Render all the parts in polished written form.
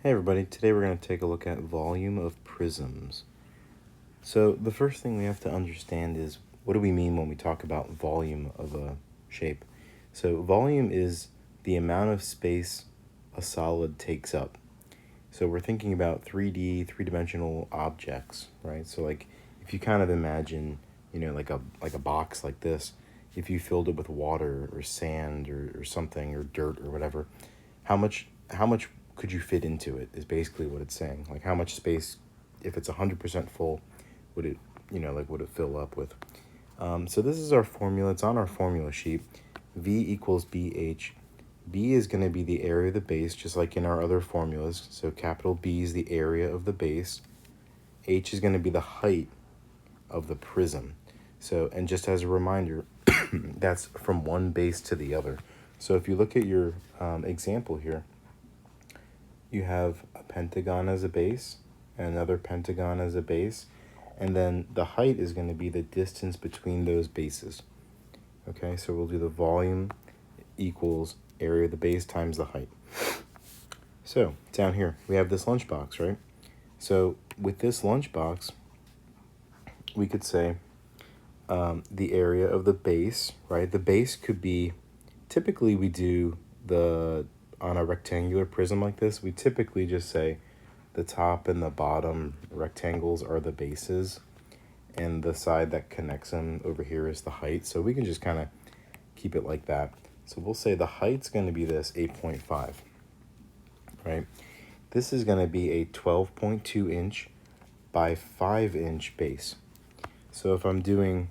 Hey everybody, today we're going to take a look at volume of prisms. So the first thing we have to understand is what do we mean when we talk about volume of a shape? So volume is the amount of space a solid takes up. So we're thinking about 3D, three-dimensional objects, right? So like if you kind of imagine, like a box like this, if you filled it with water or sand or something or dirt or whatever, how much could you fit into it is basically what it's saying. Like how much space, if it's 100% full, would it, would it fill up with? So this is our formula. It's on our formula sheet. V equals BH. B is going to be the area of the base, just like in our other formulas. So capital B is the area of the base. H is going to be the height of the prism. So, and just as a reminder, that's from one base to the other. So if you look at your example here, you have a pentagon as a base and another pentagon as a base, and then the height is going to be the distance between those bases. Okay, so we'll do the volume equals area of the base times the height. So down here we have this lunchbox, right? So with this lunchbox, we could say the area of the base, right? The base could be, typically we do on a rectangular prism like this, we typically just say the top and the bottom rectangles are the bases, and the side that connects them over here is the height. So we can just kind of keep it like that. So we'll say the height's going to be this 8.5, right? This is going to be a 12.2 inch by 5 inch base. So if I'm doing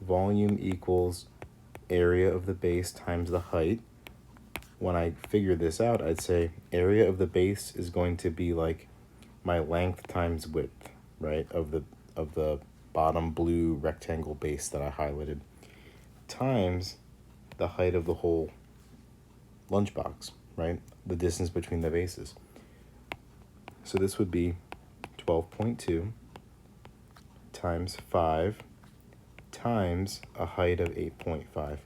volume equals area of the base times the height, when I figure this out, I'd say area of the base is going to be like my length times width, right, of the bottom blue rectangle base that I highlighted, times the height of the whole lunchbox, right, the distance between the bases. So this would be 12.2 times 5 times a height of 8.5.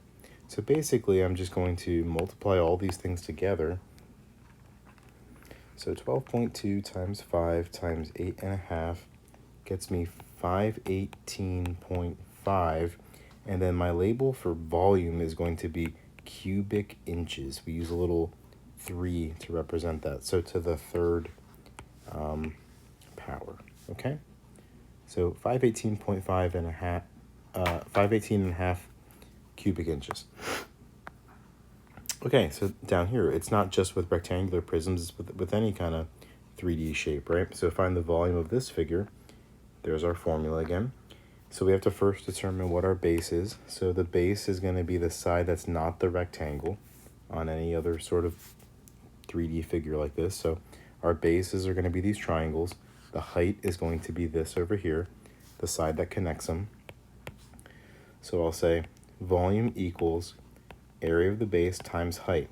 So basically, I'm just going to multiply all these things together. So 12.2 times 5 times 8.5 gets me 518.5. And then my label for volume is going to be cubic inches. We use a little 3 to represent that. So to the third power, okay? So 518.5 and a half, 518.5 cubic inches. Okay, so down here, it's not just with rectangular prisms, it's with any kind of 3D shape, right? So find the volume of this figure. There's our formula again. So we have to first determine what our base is. So the base is going to be the side that's not the rectangle on any other sort of 3D figure like this. So our bases are going to be these triangles. The height is going to be this over here, the side that connects them. So I'll say volume equals area of the base times height.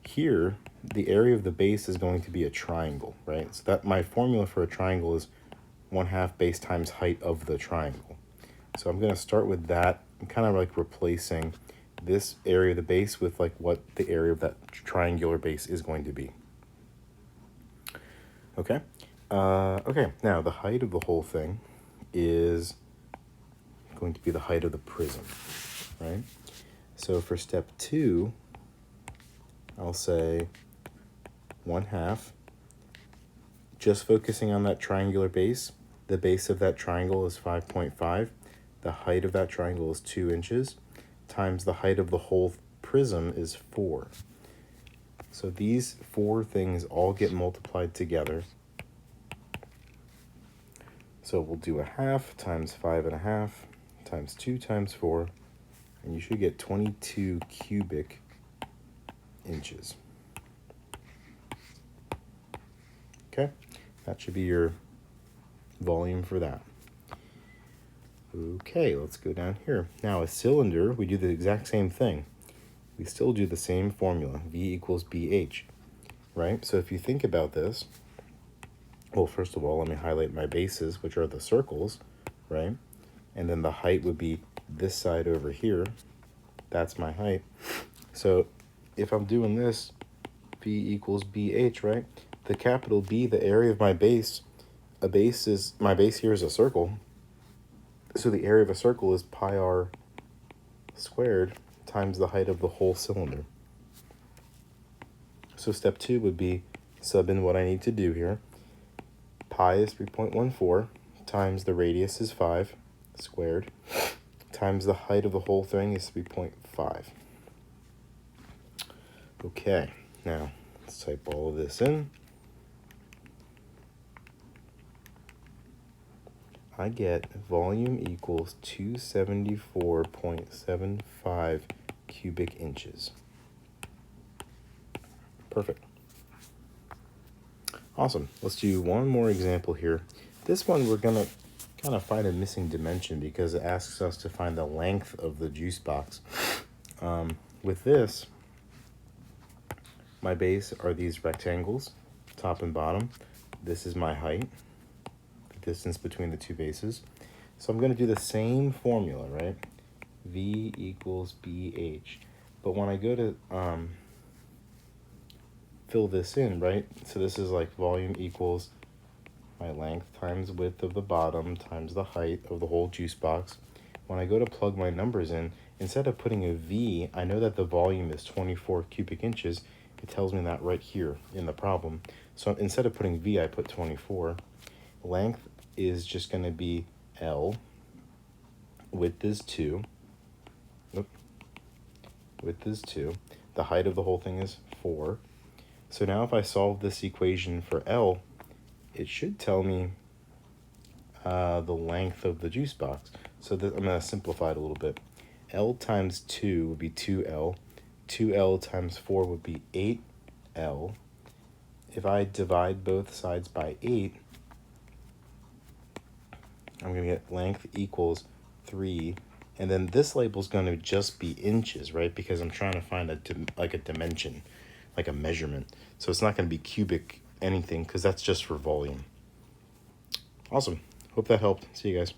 Here, the area of the base is going to be a triangle, right? So that my formula for a triangle is 1/2 base times height of the triangle. So I'm going to start with that. I'm kind of like replacing this area of the base with like what the area of that triangular base is going to be. Okay. Okay, now the height of the whole thing is going to be the height of the prism, right? So for step 2, I'll say 1/2. Just focusing on that triangular base, the base of that triangle is 5.5. The height of that triangle is 2 inches, times the height of the whole prism is 4. So these 4 things all get multiplied together. So we'll do 1/2 times 5.5 times 2 times 4, and you should get 22 cubic inches. Okay, that should be your volume for that. Okay, let's go down here. Now a cylinder, we do the exact same thing. We still do the same formula, V equals BH, right? So if you think about this, well, first of all, let me highlight my bases, which are the circles, right? And then the height would be this side over here. That's my height. So if I'm doing this, V equals BH, right? the capital B, the area of my base, my base here is a circle. So the area of a circle is pi r squared times the height of the whole cylinder. So step 2 would be sub in what I need to do here. Pi is 3.14 times the radius is 5 squared times the height of the whole thing is 3.5. Okay, now let's type all of this in. I get volume equals 274.75 cubic inches. Perfect. Awesome. Let's do one more example here. This one we're going to kind of find a missing dimension because it asks us to find the length of the juice box. With this, my base are these rectangles, top and bottom. This is my height, the distance between the two bases. So I'm going to do the same formula, right? V equals BH. But when I go to fill this in, right? So this is like volume equals my length times width of the bottom times the height of the whole juice box. When I go to plug my numbers in, instead of putting a V, I know that the volume is 24 cubic inches. It tells me that right here in the problem. So instead of putting V, I put 24. Length is just going to be L. Width is 2. Width is 2. The height of the whole thing is 4. So now if I solve this equation for L, it should tell me the length of the juice box. So I'm going to simplify it a little bit. L times 2 would be 2L. 2L times 4 would be 8L. If I divide both sides by 8, I'm going to get length equals 3. And then this label is going to just be inches, right? Because I'm trying to find a dimension, like a measurement. So it's not going to be cubic anything because that's just for volume. Awesome. Hope that helped. See you guys.